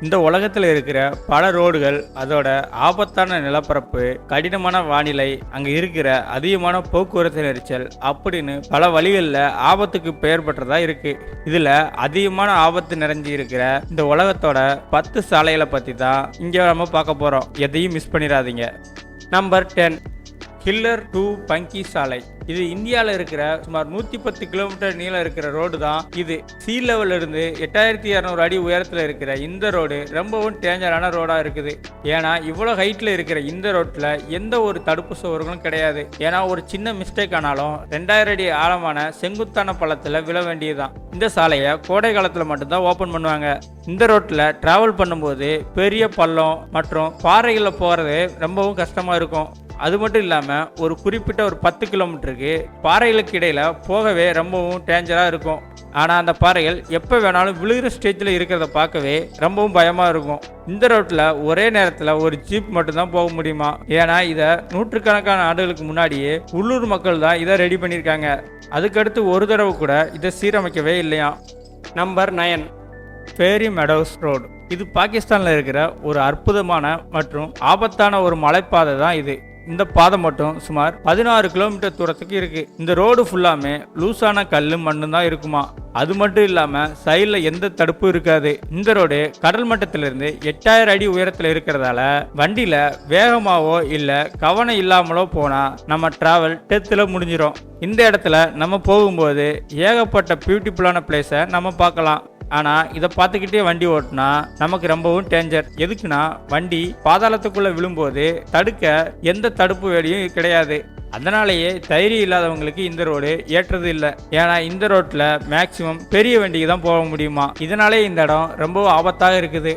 இந்த உலகத்தில் இருக்கிற பல ரோடுகள், அதோட ஆபத்தான நிலப்பரப்பு, கடினமான வானிலை, அங்கே இருக்கிற அதிகமான போக்குவரத்து நெரிசல் அப்படின்னு பல வழிகளில் ஆபத்துக்கு பெயர் பெற்றதா இருக்கு. இதில் அதிகமான ஆபத்து நிறைஞ்சி இருக்கிற இந்த உலகத்தோட 10 சாலைகளை பற்றி தான் இங்கே நம்ம பார்க்க போகிறோம். எதையும் மிஸ் பண்ணிடாதீங்க. நம்பர் 10, கில்லர் டு பங்கி சாலை. இது இந்தியாவில் இருக்கிற சுமார் 110 கிலோமீட்டர் நீளம் இருக்கிற ரோடு தான் இது. சீ லெவல்ல இருந்து 8200 அடி உயரத்தில் இருக்கிற இந்த ரோடு ரொம்பவும் டேஞ்சரான ரோடாக இருக்குது. ஏன்னா இவ்வளோ ஹைட்டில் இருக்கிற இந்த ரோட்டில் எந்த ஒரு தடுப்பு சுவர்களும் கிடையாது. ஏன்னா ஒரு சின்ன மிஸ்டேக் ஆனாலும் 2000 அடி ஆழமான செங்குத்தான பள்ளத்தில் விழ வேண்டியதுதான். இந்த சாலையை கோடை காலத்தில் மட்டும்தான் ஓப்பன் பண்ணுவாங்க. இந்த ரோட்டில் டிராவல் பண்ணும்போது பெரிய பள்ளம் மற்றும் பாறைகளில் போகிறது ரொம்பவும் கஷ்டமாக இருக்கும். அது மட்டும் இல்லாமல் ஒரு குறிப்பிட்ட ஒரு 10 கிலோமீட்டருக்கு பாறைகளுக்கு இடையில் போகவே ரொம்பவும் டேஞ்சராக இருக்கும். ஆனால் அந்த பாறைகள் எப்போ வேணாலும் விழுகிற ஸ்டேஜில் இருக்கிறத பார்க்கவே ரொம்பவும் பயமாக இருக்கும். இந்த ரோட்டில் ஒரே நேரத்தில் ஒரு ஜீப் மட்டும்தான் போக முடியுமா. ஏன்னா இதை நூற்றுக்கணக்கான ஆண்டுகளுக்கு முன்னாடியே உள்ளூர் மக்கள் தான் இதை ரெடி பண்ணியிருக்காங்க. அதுக்கடுத்து ஒரு தடவை கூட இதை சீரமைக்கவே இல்லையா. Number 9, Fairy Meadows road. இது பாகிஸ்தானில் இருக்கிற ஒரு அற்புதமான மற்றும் ஆபத்தான ஒரு மலைப்பாதை தான் இது. இந்த பாதை மட்டும் சுமார் 16 கிலோமீட்டர் தூரத்துக்கு இருக்கு. இந்த ரோடு ஃபுல்லாமே லூசான கல் மண்ணு தான் இருக்குமா. அது மட்டும் இல்லாம சைட்ல எந்த தடுப்பும் இருக்காது. இந்த ரோடு கடல் மட்டத்திலிருந்து 8000 அடி உயரத்தில் இருக்கிறதால வண்டியில வேகமாவோ இல்ல கவனம் இல்லாமலோ போனா நம்ம டிராவல் டெத்தில் முடிஞ்சிடும். இந்த இடத்துல நம்ம போகும்போது ஏகப்பட்ட பியூட்டிஃபுல்லான பிளேஸை நம்ம பார்க்கலாம். ஆனால் இதை பார்த்துக்கிட்டே வண்டி ஓட்டினா நமக்கு ரொம்பவும் டேஞ்சர். எதுக்குன்னா வண்டி பாதாளத்துக்குள்ளே விழும்போது தடுக்க எந்த தடுப்பு வேலையும் கிடையாது. அதனாலேயே தைரியம் இல்லாதவங்களுக்கு இந்த ரோடு ஏற்றது இல்லை. ஏன்னா இந்த ரோட்டில் மேக்சிமம் பெரிய வண்டிக்கு தான் போக முடியுமா. இதனாலே இந்த இடம் ரொம்பவும் ஆபத்தாக இருக்குது.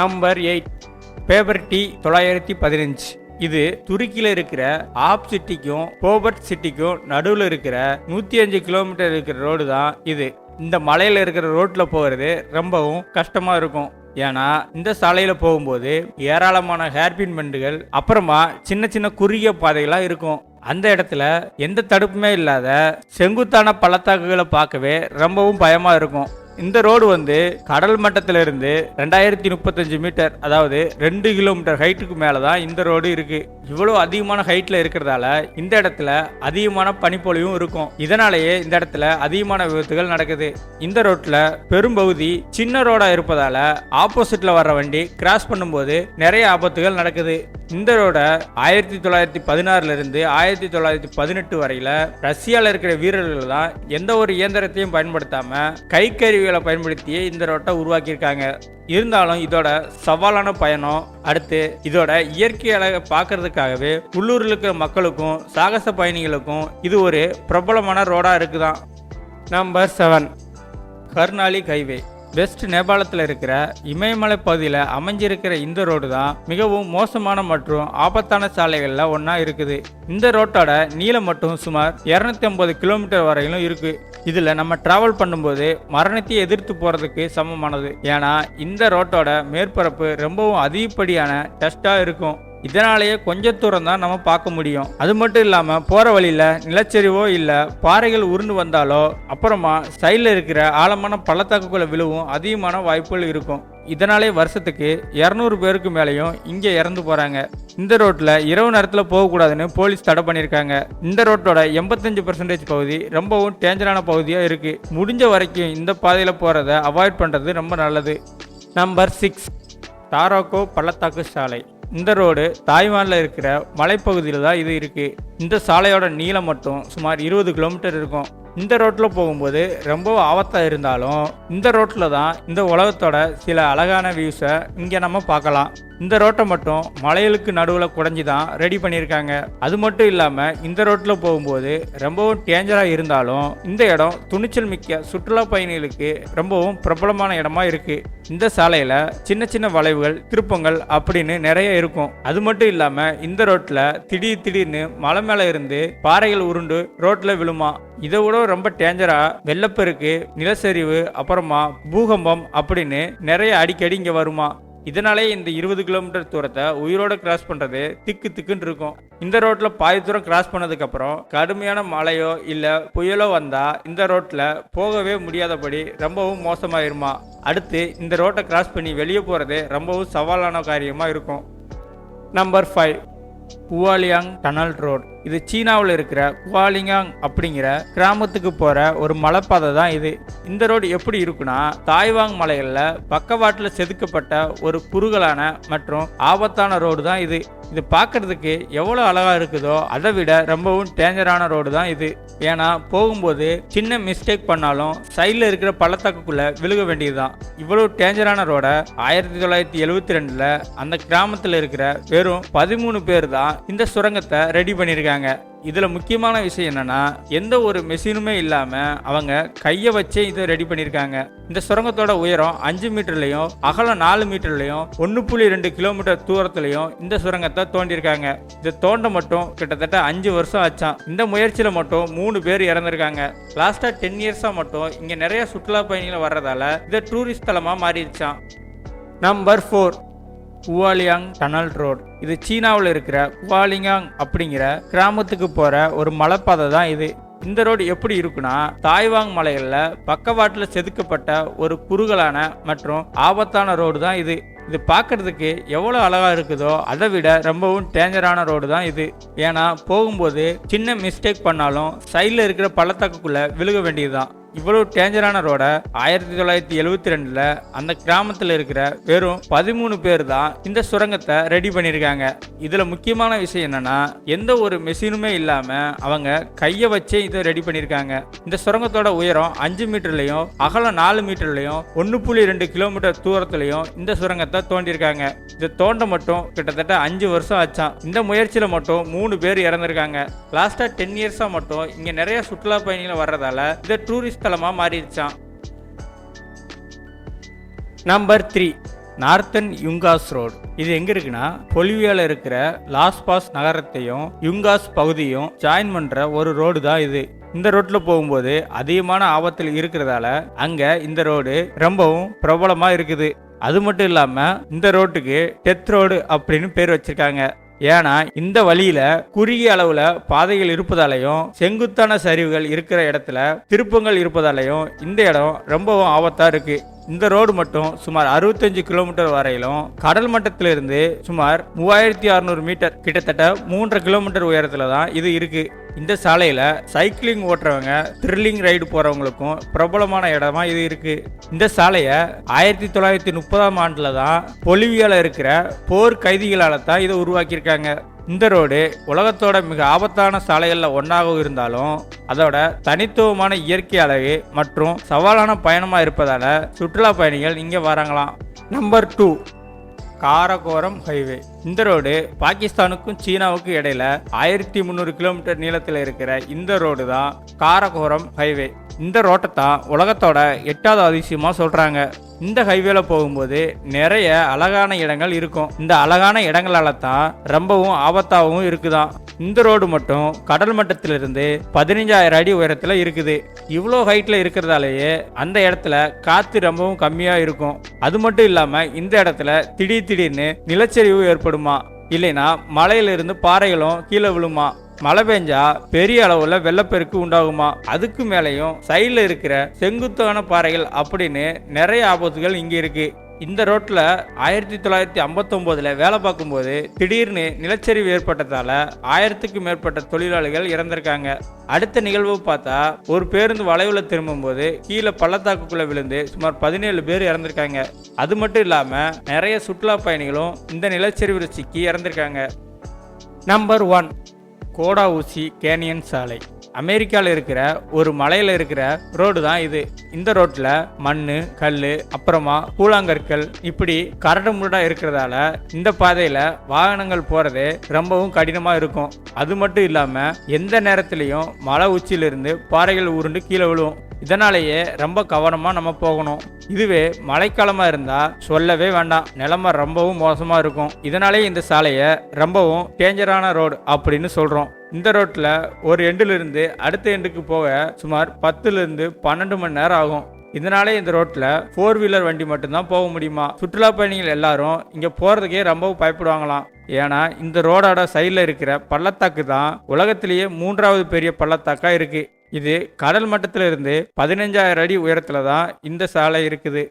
நம்பர் 8, பேபர்டி 915. இது துருக்கியில் இருக்கிற ஆப் சிட்டிக்கும் போபர்ட் சிட்டிக்கும் நடுவில் இருக்கிற 105 கிலோமீட்டர் இருக்கிற ரோடு தான் இது. இந்த மலையில் இருக்கிற ரோட்டில் போகிறது ரொம்பவும் கஷ்டமாக இருக்கும். ஏன்னா இந்த சாலையில் போகும்போது ஏராளமான ஹேர்பின் பெண்டுகள் அப்புறமா சின்ன சின்ன குறுகிய பாதைகளாக இருக்கும். அந்த இடத்துல எந்த தடுப்புமே இல்லாத செங்குத்தான பள்ளத்தாக்குகளை பார்க்கவே ரொம்பவும் பயமாக இருக்கும். இந்த ரோடு கடல் மட்டத்திலிருந்து 2035 மீட்டர், அதாவது 2 கிலோமீட்டர் ஹைட்டுக்கு மேலே தான் இந்த ரோடு இருக்கு. இவ்வளோ அதிகமான ஹைட்டில் இருக்கிறதால இந்த இடத்துல அதிகமான பனிப்பொழிவும் இருக்கும். இதனாலேயே இந்த இடத்துல அதிகமான விபத்துகள் நடக்குது. இந்த ரோட்டில் பெரும்பகுதி சின்ன ரோடா இருப்பதால ஆப்போசிட்ல வர்ற வண்டி கிராஸ் பண்ணும்போது நிறைய ஆபத்துகள் நடக்குது. இந்த ரோட 1916 இருந்து 1918 வரையில ரஷ்யாவில் இருக்கிற வீரர்கள் தான் எந்த ஒரு இயந்திரத்தையும் பயன்படுத்தாம கைக்கருவிகளை பயன்படுத்தியே இந்த ரோட்டை உருவாக்கியிருக்காங்க. இருந்தாலும் இதோட சவாலான பயணம், அடுத்து இதோட இயற்கை அழகை பார்க்கறதுக்காகவே உள்ளூரில் இருக்கிற மக்களுக்கும் சாகச பயணிகளுக்கும் இது ஒரு பிரபலமான ரோடா இருக்குதான். Number 7, கர்னாலி highway. வெஸ்ட் நேபாளத்தில் இருக்கிற இமயமலை பகுதியில் அமைஞ்சிருக்கிற இந்த ரோடு தான் மிகவும் மோசமான மற்றும் ஆபத்தான சாலைகளில் ஒன்றா இருக்குது. இந்த ரோட்டோட நீளம் மட்டும் சுமார் 250 கிலோமீட்டர் வரையிலும் இருக்கு. இதில் நம்ம டிராவல் பண்ணும்போது மரணத்தை எதிர்த்து போகிறதுக்கு சமமானது. ஏன்னா இந்த ரோட்டோட மேற்பரப்பு ரொம்பவும் அதிகப்படியான டஸ்டாக இருக்கும். இதனாலேயே கொஞ்சம் தூரம் தான் நம்ம பார்க்க முடியும். அது மட்டும் இல்லாமல் போகிற வழியில் நிலச்சரிவோ இல்லை பாறைகள் உருண்டு வந்தாலோ அப்புறமா சைடில் இருக்கிற ஆழமான பள்ளத்தாக்குக்குள்ள விழுவும் அதிகமான வாய்ப்புகள் இருக்கும். இதனாலே வருஷத்துக்கு 200 பேருக்கு மேலேயும் இங்கே இறந்து போகிறாங்க. இந்த ரோட்டில் இரவு நேரத்தில் போகக்கூடாதுன்னு போலீஸ் தடை பண்ணியிருக்காங்க. இந்த ரோட்டோட 85% பகுதி ரொம்பவும் டேஞ்சரான பகுதியாக இருக்குது. முடிஞ்ச வரைக்கும் இந்த பாதையில் போகிறத அவாய்ட் பண்ணுறது ரொம்ப நல்லது. நம்பர் 6, டாராக்கோ பள்ளத்தாக்கு சாலை. இந்த ரோடு தாய்வானில் இருக்கிற மலைப்பகுதியில் தான் இது இருக்குது. இந்த சாலையோட நீளம் மட்டும் சுமார் 20 கிலோமீட்டர் இருக்கும். இந்த ரோட்டில் போகும்போது ரொம்ப ஆபத்தாக இருந்தாலும் இந்த ரோட்டில் தான் இந்த உலகத்தோட சில அழகான வியூஸை இங்கே நம்ம பார்க்கலாம். இந்த ரோட்டை மட்டும் மலைகளுக்கு நடுவில் குடைஞ்சி தான் ரெடி பண்ணியிருக்காங்க. அது மட்டும் இல்லாமல் இந்த ரோட்டில் போகும்போது ரொம்பவும் டேஞ்சராக இருந்தாலும் இந்த இடம் துணிச்சல் மிக்க சுற்றுலா பயணிகளுக்கு ரொம்பவும் பிரபலமான இடமா இருக்குது. இந்த சாலையில் சின்ன சின்ன வளைவுகள், திருப்பங்கள் அப்படின்னு நிறைய இருக்கும். அது மட்டும் இல்லாமல் இந்த ரோட்டில் திடீர்னு மலை மேலே இருந்து பாறைகள் உருண்டு ரோட்டில் விழுமா. இதை விட ரொம்ப டேஞ்சரா வெள்ளப்பெருக்கு, நிலச்சரிவு, அப்புறமா பூகம்பம் அப்படின்னு நிறைய அடிக்கடி இங்கே வருமா. இதனாலே இந்த 20 கிலோமீட்டர் தூரத்தை உயிரோட கிராஸ் பண்றது திக்கு திக்குன்னு இருக்கும். இந்த ரோட்ல பாதி தூரம் கிராஸ் பண்ணதுக்கு அப்புறம் கடுமையான மழையோ இல்ல புயலோ வந்தா இந்த ரோட்ல போகவே முடியாதபடி ரொம்பவும் மோசமாயிருமா. அடுத்து இந்த ரோட்டை கிராஸ் பண்ணி வெளியே போறது ரொம்பவும் சவாலான காரியமா இருக்கும். Number 5, Guoliang tunnel road. இது சீனாவில் இருக்கிற குவாலியாங் அப்படிங்கிற கிராமத்துக்கு போற ஒரு மலைப்பாதை தான் இது. இந்த ரோடு எப்படி இருக்குன்னா, தாய்வாங் மலைகள்ல பக்கவாட்டில் செதுக்கப்பட்ட ஒரு குறுகலான மற்றும் ஆபத்தான ரோடு தான் இது. இது பார்க்கறதுக்கு எவ்வளோ அழகா இருக்குதோ அதை விட ரொம்பவும் டேஞ்சரான ரோடு தான் இது. ஏன்னா போகும்போது சின்ன மிஸ்டேக் பண்ணாலும் சைடில் இருக்கிற பள்ளத்தாக்குக்குள்ள விழுக வேண்டியதுதான். இவ்வளவு டேஞ்சரான ரோட 1972 அந்த கிராமத்தில் இருக்கிற வெறும் 13 பேர் தான் இந்த சுரங்கத்தை ரெடி பண்ணியிருக்காங்க. இதுல முக்கியமான விஷயம் என்னன்னா, எந்த ஒரு மெஷினுமே இல்லாம அவங்க கையை வச்சே இதை ரெடி பண்ணியிருக்காங்க. இந்த சுரங்கத்தோட உயரம் 5 மீட்டர்லயும் அகலம் 4 மீட்டர்லயும் 1.2 கிலோமீட்டர் தூரத்திலையும் இந்த சுரங்கத்தை தோண்டியிருக்காங்க. இதை தோண்ட மட்டும் கிட்டத்தட்ட 5 வருஷம் ஆச்சான். இந்த முயற்சியில மட்டும் 3 பேர் இறந்திருக்காங்க. லாஸ்டா 10 இயர்ஸா மட்டும் இங்க நிறைய சுற்றுலா பயணிகள் வர்றதால இதை டூரிஸ்ட் தலமா மாறிடுச்சான். Number 4, Guoliang tunnel road. இது சீனாவில் இருக்கிற குவாலியாங் அப்படிங்கிற கிராமத்துக்கு போற ஒரு மலைப்பாதை தான் இது. இந்த ரோடு எப்படி இருக்குன்னா, தாய்வாங் மலைகள்ல பக்கவாட்டில் செதுக்கப்பட்ட ஒரு குறுகலான மற்றும் ஆபத்தான ரோடு தான் இது. இது பார்க்கறதுக்கு எவ்வளோ அழகா இருக்குதோ அதை விட ரொம்பவும் டேஞ்சரான ரோடு தான் இது. ஏன்னா போகும்போது சின்ன மிஸ்டேக் பண்ணாலும் சைடில் இருக்கிற பள்ளத்தாக்குக்குள்ள விழுக வேண்டியதுதான். இவ்வளவு டேஞ்சரான ரோட 1972 அந்த கிராமத்தில் இருக்கிற வெறும் 13 பேர் தான் இந்த சுரங்கத்தை ரெடி பண்ணியிருக்காங்க. இதுல முக்கியமான விஷயம் என்னன்னா, எந்த ஒரு மெஷினுமே இல்லாம அவங்க கையை வச்சே இதை ரெடி பண்ணியிருக்காங்க. இந்த சுரங்கத்தோட உயரம் 5 மீட்டர்லயும் அகலம் 4 மீட்டர்லயும் 1.2 கிலோமீட்டர் தூரத்திலையும் இந்த சுரங்கத்தை தோண்டியிருக்காங்க. இதை தோண்ட மட்டும் கிட்டத்தட்ட 5 வருஷம் ஆச்சான். இந்த முயற்சியில மட்டும் 3 பேர் இறந்திருக்காங்க. லாஸ்டா 10 இயர்ஸா மட்டும் இங்க நிறைய சுற்றுலா பயணிகள் வர்றதால இதை டூரிஸ்ட் தலமா மாறிடுச்சான். Number 3, northern Yungas road. இது எங்க இருக்குன்னா, பொலிவியால இருக்கிற லாஸ் பாஸ் நகரத்தையும் யுங்காஸ் பகுதியும் ஜாயின் பண்ற ஒரு ரோடு தான் இது. இந்த ரோட்ல போகும்போது அதிகமான ஆபத்தில் இருக்கிறதால அங்க இந்த ரோடு ரொம்பவும் பிரபலமா இருக்குது. அது மட்டும் இல்லாம இந்த ரோட்டுக்கு டெத் ரோடு அப்படின்னு பேர் வச்சிருக்காங்க. ஏன்னா இந்த வழியில குறுகிய அளவுல பாதைகள் இருப்பதாலையும் செங்குத்தான சரிவுகள் இருக்கிற இடத்துல திருப்பங்கள் இருப்பதாலையும் இந்த இடம் ரொம்பவும் ஆபத்தா இருக்கு. இந்த ரோடு மட்டும் சுமார் 65 கிலோமீட்டர் வரையிலும் கடல் மட்டத்திலிருந்து சுமார் 3600 மீட்டர், கிட்டத்தட்ட 3.5 கிலோமீட்டர் உயரத்துல தான் இது இருக்கு. இந்த சாலையில சைக்கிளிங் ஓட்டுறவங்க, த்ரில்லிங் ரைடு போறவங்களுக்கும் பிரபலமான இடமா இது இருக்கு. இந்த சாலையை 1930ஆம் ஆண்டுல தான் பொலிவியால இருக்கிற போர் கைதிகளால தான் இதை உருவாக்கியிருக்காங்க. இந்த ரோடு உலகத்தோட மிக ஆபத்தான சாலைகள்ல ஒன்றாக இருந்தாலும் அதோட தனித்துவமான இயற்கை அழகு மற்றும் சவாலான பயணமா இருப்பதால சுற்றுலா பயணிகள் இங்க வராங்களாம். Number 2, Karakoram highway. இந்த ரோடு பாகிஸ்தானுக்கும் சீனாவுக்கும் இடையில 1300 கிலோமீட்டர் நீளத்தில் இருக்கிற இந்த ரோடு தான் காரகோரம் ஹைவே. இந்த ரோட்டை தான் உலகத்தோட 8வது அதிசயமா சொல்றாங்க. இந்த ஹைவேல போகும்போது நிறைய அழகான இடங்கள் இருக்கும். இந்த அழகான இடங்களால தான் ரொம்பவும் ஆபத்தாகவும் இருக்குதான். இந்த ரோடு மட்டும் கடல் மட்டத்திலிருந்து 15000 அடி உயரத்துல இருக்குது. இவ்வளோ ஹைட்ல இருக்கிறதாலேயே அந்த இடத்துல காத்து ரொம்பவும் கம்மியா இருக்கும். அது மட்டும் இல்லாம இந்த இடத்துல திடீர்னு நிலச்சரிவு ஏற்படுமா, இல்லைன்னா மலையிலிருந்து பாறைகளும் கீழே விழுமா. மழை பெஞ்சா பெரிய அளவுல வெள்ளப்பெருக்கு உண்டாகுமா. அதுக்கு மேலையும் சைட்ல இருக்கிற செங்குத்தான பாறைகள் அப்படின்னு நிறைய ஆபத்துகள் இங்க இருக்கு. இந்த ரோட்ல 1959 வேலை பார்க்கும்போது திடீர்னு நிலச்சரிவு ஏற்பட்டதால 1000க்கும் மேற்பட்ட தொழிலாளிகள் இறந்திருக்காங்க. அடுத்த நிகழ்வு பார்த்தா ஒரு பேருந்து வளைவுல திரும்பும் போது கீழே பள்ளத்தாக்குக்குள்ள விழுந்து சுமார் 17 பேர் இறந்திருக்காங்க. அது மட்டும் இல்லாம நிறைய சுற்றுலா பயணிகளும் இந்த நிலச்சரிவு சிக்கி இறந்திருக்காங்க. நம்பர் 1, கோடாஊசி கேனியன் சாலை. அமெரிக்காவில் இருக்கிற ஒரு மலையில் இருக்கிற ரோடு தான் இது. இந்த ரோட்டில் மண், கல், அப்புறமா கூழாங்கற்கள் இப்படி கரடு முரடா இருக்கிறதால இந்த பாதையில் வாகனங்கள் போகிறதே ரொம்பவும் கடினமாக இருக்கும். அது மட்டும் இல்லாமல் எந்த நேரத்திலையும் மலை உச்சியிலிருந்து பாறைகள் உருண்டு கீழே விழுவும். இதனாலேயே ரொம்ப கவனமாக நம்ம போகணும். இதுவே மழைக்காலமாக இருந்தால் சொல்லவே வேண்டாம், நிலைமை ரொம்பவும் மோசமாக இருக்கும். இதனாலே இந்த சாலையை ரொம்பவும் டேஞ்சரான ரோடு அப்படின்னு சொல்கிறோம். இந்த ரோட்டில் ஒரு எண்டிலிருந்து அடுத்த எண்டுக்கு போக சுமார் 10லிருந்து 12 மணி நேரம் ஆகும். இதனாலே இந்த ரோட்ல 4 வீலர் வண்டி மட்டும்தான் போக முடியுமா. சுற்றுலா பயணிகள் எல்லாரும் இங்க போறதுக்கே ரொம்ப பயப்படுவாங்களாம். ஏன்னா இந்த ரோடோட சைடில் இருக்கிற பள்ளத்தாக்கு தான் உலகத்திலேயே 3வது பெரிய பள்ளத்தாக்கா இருக்கு. இது கடல் மட்டத்திலிருந்து 15,000 அடி உயரத்துல தான் இந்த சாலை இருக்குது.